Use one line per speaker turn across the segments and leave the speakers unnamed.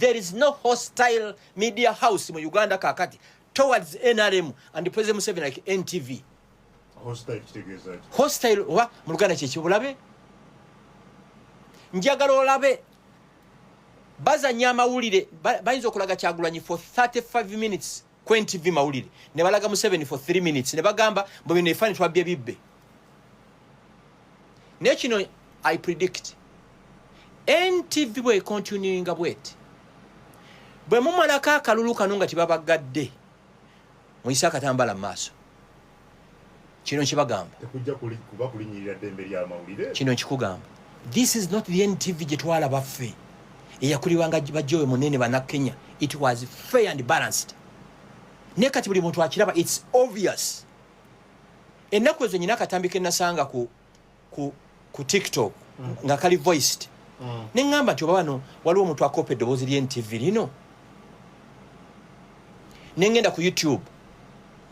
There is no hostile media house in Uganda kakati towards NRM and the President Museveni like NTV. Hostile wa mu Luganda kye kibulabe. Njagala olabe bazanya amawulire bayinza okulaga Kyagulanyi for 35 minutes ku NTV mawulire ne balaga Museveni for 3 minutes ne bagamba mbu bino efani twabye bibbe. Ne kino I predict NTV bwe continuing bwet bwe mumalako akalulu kano nga tibabagadde muyisa akatambala mu maaso kino nkibagamba kino nkikugamba. This is not the NTV gye twalaba ffe eyakulibwanga bajjowe munene bannakenya. It was fair and balanced. Ne kati buli muntu akiraba it's obvious. Ennaku ezo nyina akatambi ke nasanga ku TikTok nga kali voiced. Ne ngamba nti oba wano waliwo omuntu akopa eddoboozi ly'NTV lino. Ne ngenda ku YouTube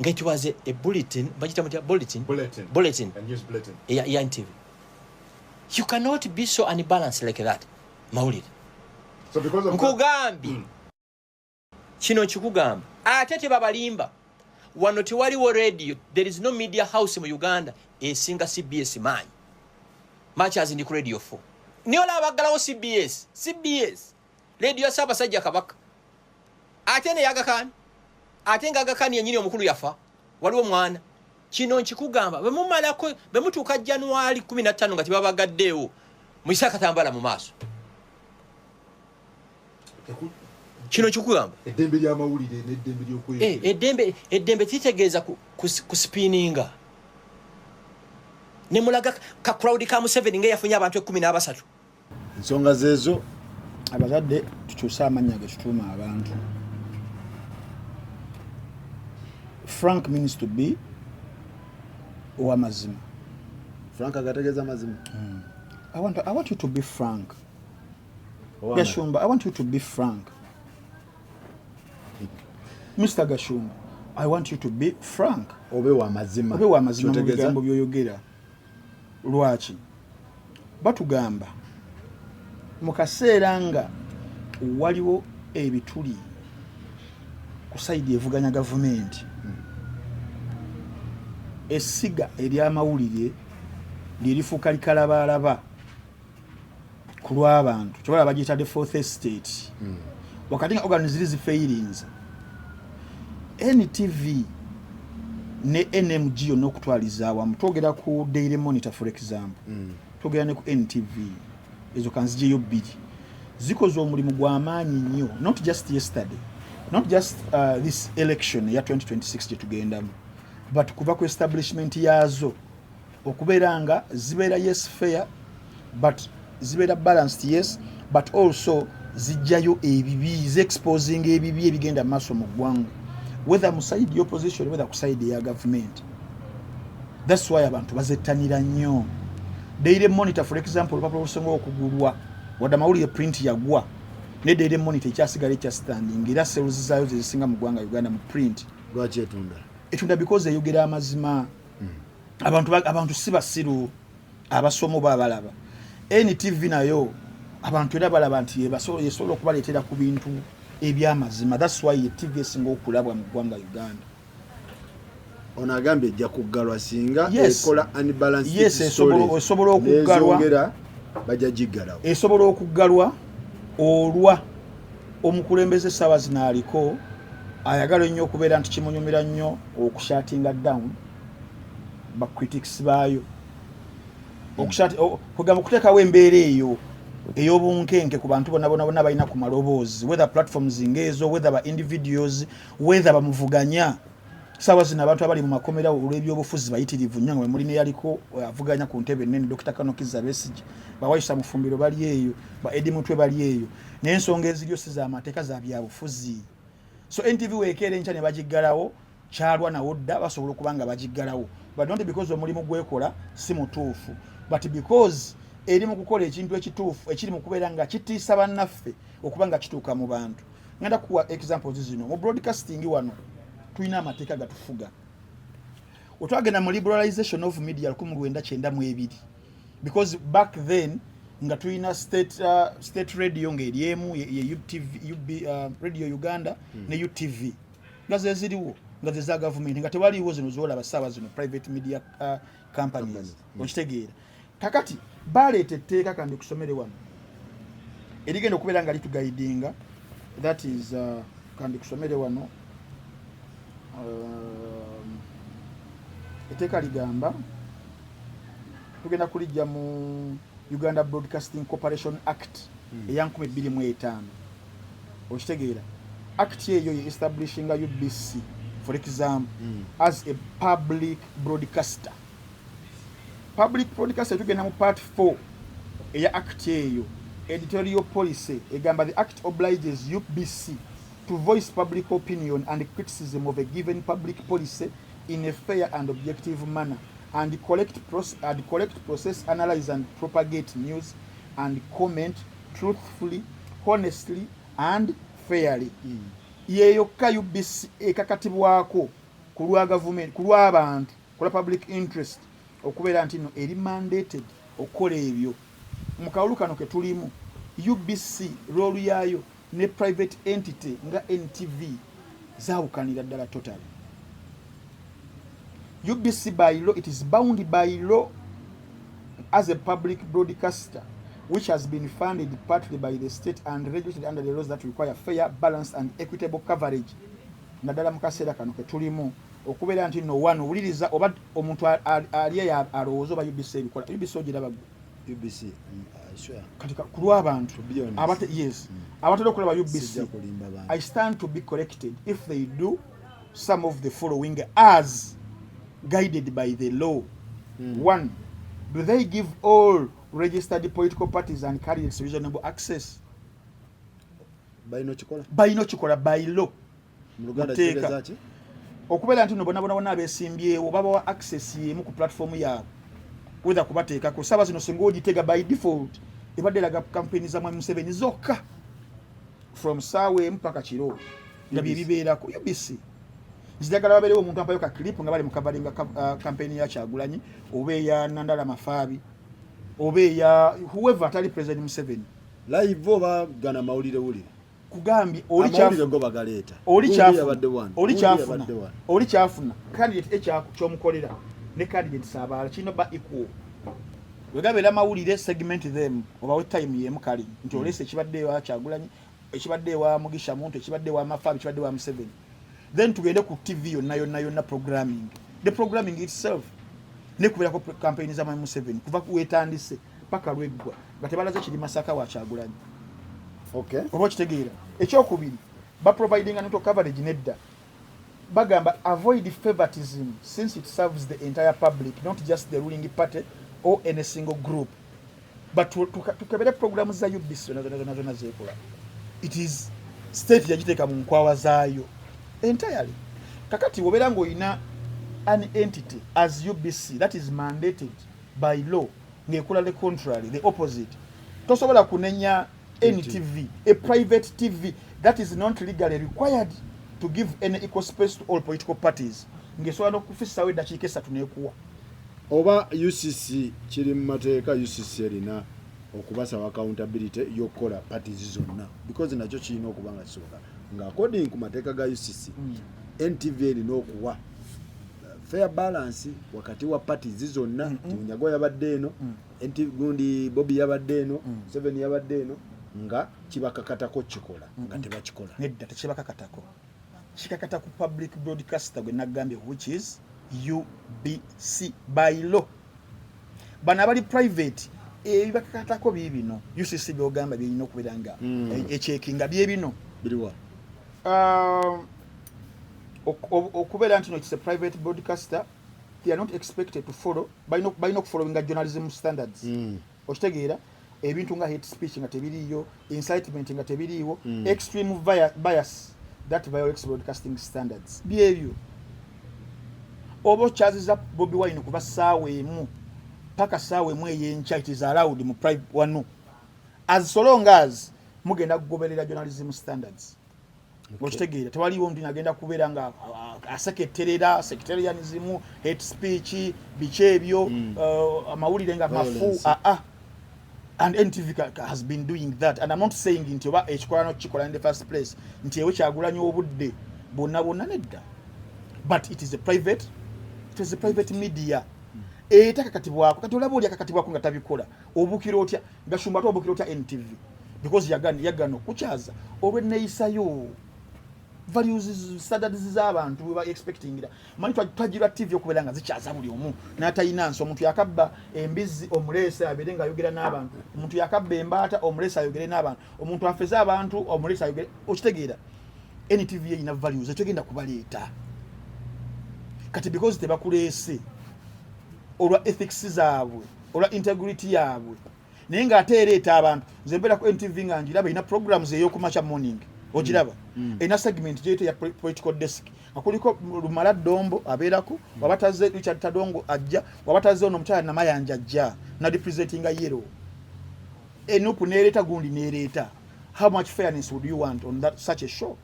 nga it was a bulletin bagita mutya bulletin
and use bulletin
ya NTV. You cannot be so unbalanced like that mawulire.
So because of
nkugambi kino kikugamba ate tebabalimba wano tewaliwo radio. There is no media house mu Uganda esinga CBS manyi much as in Radio 4 niyo labagalawo CBS radio ya Ssaabasajja Kabaka ate ne yagakani ate nga agakani yenyini omukulu yafa waliwo mwana. Kino nkikugamba bwe mumalako bwe mutuuka January 15 nga tibabagaddeewo muyise akatambala mu maaso. Kino kikugamba
eddembe ly'amawulire n'eddembe ly'okweyogera
eddembe titegeeza ku spinninga ne mulaga ka crowd ka Museveni nga yafunye abantu 13.
Ensonga zezo abazadde tukyusa amannya ge tutuuma abantu. Frank means to be ow'amazima.
Frank agategeeza mazima.
I want you to be frank. Gashumba, I want you to be frank. Mr. Gashumba, I want you to be frank.
Obe wa mazima.
Obe wa mazima mu bigambo by'oyogera. Lwaki? Batugamba mu kaseera nga waliwo ebituli ku sayidi evuganya gavumenti. Essiga ery'amawulire lyerifuuka likalabalaba ku lw'abantu kyobola bagiyita the fourth estate. Wakati nga organs ziri zifailings NTV ne NMG yonna okutwaliza awamu twogera ku Daily Monitor for example twogera ne ku NTV ezo kanzijeyo bbiri zikoze omulimu gw'amaanyi nnyo not just yesterday not just this election ya 2026 gye tugendamu but kuva ku establishment yazo okubeera nga zibeera yes fair but zibeera balanced yes but also zijjayo ebibi exposing ebibi ebigenda maaso mu ggwanga whether mu side the opposition whether ku side ya government. That's why abantu bazettanira nnyo. Daily Monitor for example olupapula olusonga okugulwa wadde amawulire print yagwa ne Daily Monitor ekyasigala ekya standing era sales zaayo zezisinga mu ggwanga Uganda mu print.
Lwaki etunda?
Etunda because eyogera amazima. Abantu si basiru abasomo babalaba. NTV nayo abantu era balaba nti yesobola okubaleetera ku bintu ebyamazima. That's why TV esinga okulabwa mu ggwanga Uganda.
Ono agambye ejja kuggalwa singa ekola unbalanced.
Yes, esobola okuggalwa
bajja giggalawo.
Esobola okuggalwa olwa omukulembeze ssaawa zino aliko ayagala ennyo okubeera nti kimunyumira nnyo okushatinga down ba critics baayo kugamba okuteekawo embeera eyo ey'obunkenke ku bantu bonna balina ku maloboozi whether platforms ng'ezo whether ba individuals whether bamuvuganya ssaawa zino abantu abali mu makomera olw'ebyobufuzi bayitirivu nnyo nga muli ne yaliko avuganya ku ntebe ennene Dr. Kano Kizza Besigye bawayisa Mufumbiro bali eyo ba Edi Mutwe bali eyo n'ensonga eziryo si z'amateeka za byabufuzi. So NTV weekere enkya ne bagiggalawo kyalwa nawo dda basobola okuba nga bagiggalawo but not because omulimu gwekola si mutuufu but because eri mu kukola ekintu ekituufu ekiri mu kubeera nga kitiisa bannaffe okuba nga kituuka mu bantu. Ngenda kuwa examples zino mu broadcasting wano tulina amateeka gatufuga. Otwagenda mu liberalization of media 1992 because back then nga tulina state radio ng'eri emu ye UTV radio Uganda ne UTV nga ze ziriwo nga ze za government nga tewaliwo zino zolaba ssaawa zino private media companies okitegeera kakati baleeta etteeka kandi kusomere wano erigenda okubeera nga litugaidinga that is kandi kusomere wano etteeka ligamba tugenda kulijja mu Uganda Broadcasting Corporation Act eya 2025 okitegeera act eyo ye establishing a UBC for example as a public broadcaster tugenda mu part 4 eya act eyo editorial policy egamba the act obliges UBC to voice public opinion and criticism of a given public policy in a fair and objective manner and collect, process, analyze and propagate news and comment truthfully, honestly and fairly. Yeyokka UBC ekakatibwako kulwa government, kulwa abantu, kulwa public interest okubeera nti no eri mandated okukola ebyo. Mu kawulu kano ke tulimu UBC role yayo ne private entity nga NTV zaawukanira ddala totally. UBC by law, it is bound by law as a public broadcaster which has been funded partly by the state and regulated under the laws that require fair, balanced and equitable coverage. Nadala mukaseera kano ke tulimu okubeera nti no one uliriza oba omuntu aliye alowooza oba UBC ebikola UBC ogiraba
UBC sure
katika kulwa abantu abate yes abatera okulaba UBC I stand to be corrected if they do some of the following as guided by the law. 1. Do they give all registered political parties and candidates reasonable access?
By no chikola
by law.
Muluganda kirezachi
okubeera nti no bona abesimbyewo babawa access yemu ku platform yaabwe whether kubateekako saba zino singa ogitega by default ebadde laga campaign za Mwami Museveni zokka from sawe mpaka kiro nga bibeerako UBC Zidagala baberewo omuntu ampayo ka clip nga bali mu covering campaign ya Kyagulanyi obe ya Nandala Mafabi obe ya whoever atali president Museveni
live oba gana mawulire wulire
kugambi oli kyafuna candidate ekyomukolera ne candidate sabala kino ba equal wegabera mawulire segment them oba time yemu kali nti olese ekibadde wa Kyagulanyi ekibadde wa Mugisha Muntu ekibadde wa Mafabi ekibadde wa Museveni then tugende ku TV yonna programming the programming itself ne kubera ko campaign za Mwami Museveni kuva kuwetandise paka lweggwa batebalaze kiri Masaka wa Kyagulanyi
okay
oba kitegeera ekyokubiri ba providing an coverage nedda bagamba avoid favoritism since it serves the entire public not just the ruling party or any single group but tukebere programs za UBC zona zekola it is state yagiteeka mu nkwawa zaayo entirely kakati wobera ngo ina an entity as UBC that is mandated by law ngekola the contrary the opposite tosobola kunenya NTV a private TV that is not legally required to give any equal space to all political parties ngesobola okufisa we dakiika 3 nekuwa
oba UCC kiri mu mateeka UCC erina okubasa accountability yokola parties zonna because nakyo kirina okubanga kisoboka nga according ku mateeka ga UCC NTV erina okuwa fair balance wakati wa parties zonna Munyago yabadde eno NTV gundi Bobby yabadde eno 7 yabadde eno nga kibakakatako kikola nga tebakikola
nedda tekibakakatako kikakata ku public broadcaster gwe nagambye which is UBC by law bana bali private ebibakakatako bibino UCC byogamba byino okuberanga echeckinga byebino
biliwa
okubeera nti no it's a private broadcaster they are not expected to follow by no following journalism standards okitegeera ebintu nga hate speech nga tebiriyo incitement nga tebiriyo extreme bias that violates broadcasting standards byebyo obo chaziza Bobi Wine kuba sawe emu paka sawe emu eyencha it is allowed mu private wano as so long as mugenda kugoberera journalism standards okitegeera tewaliwo mtu agenda kubeera nga aseketerera sectarianism hate speech bichebyo amawulire nga mafu and NTV has been doing that, and I'm not saying nti oba ekikola no kikola in the first place nti ewe kyagulanye obudde bonna nedda, but it is a private media. Etakakatibwako kati olaba oli akakatibwako nga tabikola obukira otya Gashumba to obukira otya NTV because yagano kukyaza olw'enneeyisayo values standards z'abantu we were expecting ira mani twajira TV okubera nga zikyaza buli omu n'atayina nso omuntu yakabba embizi omulesa abere nga ayogera n'abantu, omuntu yakabba embaata omulesa ayogere n'abantu, omuntu afeza abantu omulesa ayogere, okitegeera NTV ina values etogenda kubaleeta kati because tebakuleese olwa ethics zaabwe olwa integrity yaabwe naye nga ate ereeta abantu nze mbeera ku NTV nga njiraba ina programs ey'okumacha morning ogiraba ena segment gyeyita ya political desk akuliko Lumala Dombo abeerako wabataze Richard Tadongo ajja wabataze ono omukyala Namayanja ajja na representing a yellow enupu nereeta gundi nereeta. How much fairness would you want on that such a show?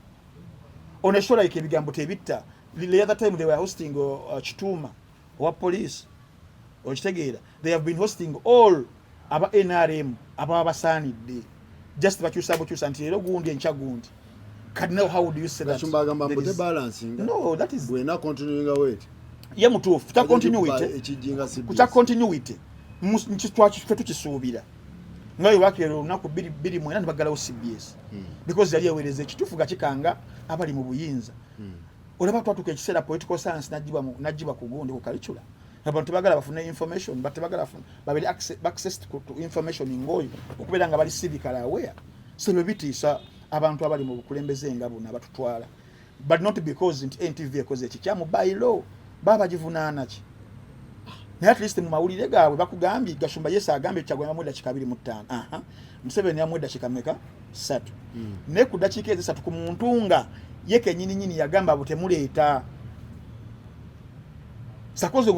On a show like ebigambo tebitta. The other time they were hosting Chituma or police or Chitegeera, they have been hosting all aba NRM aba abasaanidde just bakyusa nti leero gundi encha gundi. Cardinal, how would you say that?
Gashumba balancing.
No, that is
we're not continuing away.
Ye mutuufu ta continuity nchitwaki tukisuubira ngayo bakero naku biri mwena nibagalawo CBS because yali yawereza ekituufu gakikanga abali mu buyinza olaba twatuka ekiseera political science najibwa ku gundi ku curriculum abantu bagala bafune information but bagala babiri access to information ngoyo okubeera nga bali civically aware so bebitiisa abantu abali mu bukulembeze nga bonna batutwala but not because NTV ekoze ekikyamu by law baba jivunaana ki na at least mu mawulire gaabwe bakugambye Gashumba Yesa agambye kyagwema mu dakika 25 Museveni ya mu dakika meka 3 ne ku dakika ezi 3 ku muntunga yeke nyini yagamba butemuleeta sakoze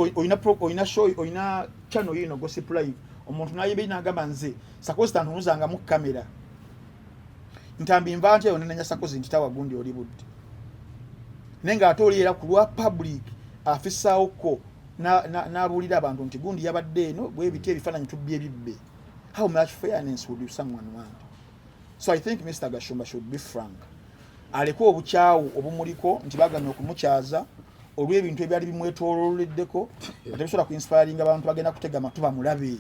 oyina show oyina channel yino gossip live omuntu nayimbe nagamba nze sakoze tantunuzanga mu kamera Ntambi mvante onenya sakoze ntitawa gundi Alabudde nenga atolera kulwa public afisa oko na bulira abantu nti gundi yabadde eno bwe bite ebifananyi tubye bibbe. How much fairness would someone want? So I think Mr. Gashumba should be frank. Aleko obukyawu obumuliko nti bagana okumukyaza olw'ebintu ebyali bimwetoololeddeko atebisobola ku inspiring abantu bagenda kutega matuba mulabe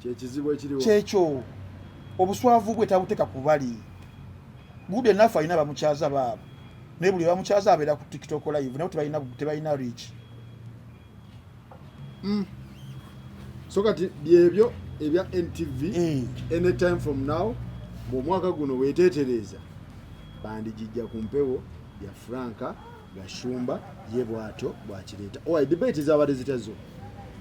kyekizibu ekiriwo
kyekyo obuswavu bwe tabuteka kubali good enough alina bamukyaza baabo naye buli bamukyaza abeera ku TikTok live naye tebalina reach.
So kati byebyo ebya NTV anytime from now bw'omwaka guno weeteetereza bandijijja ku mpewo ya Franka Gashumba ye bwatyo bwakireeta. Debate zaabadde zitezo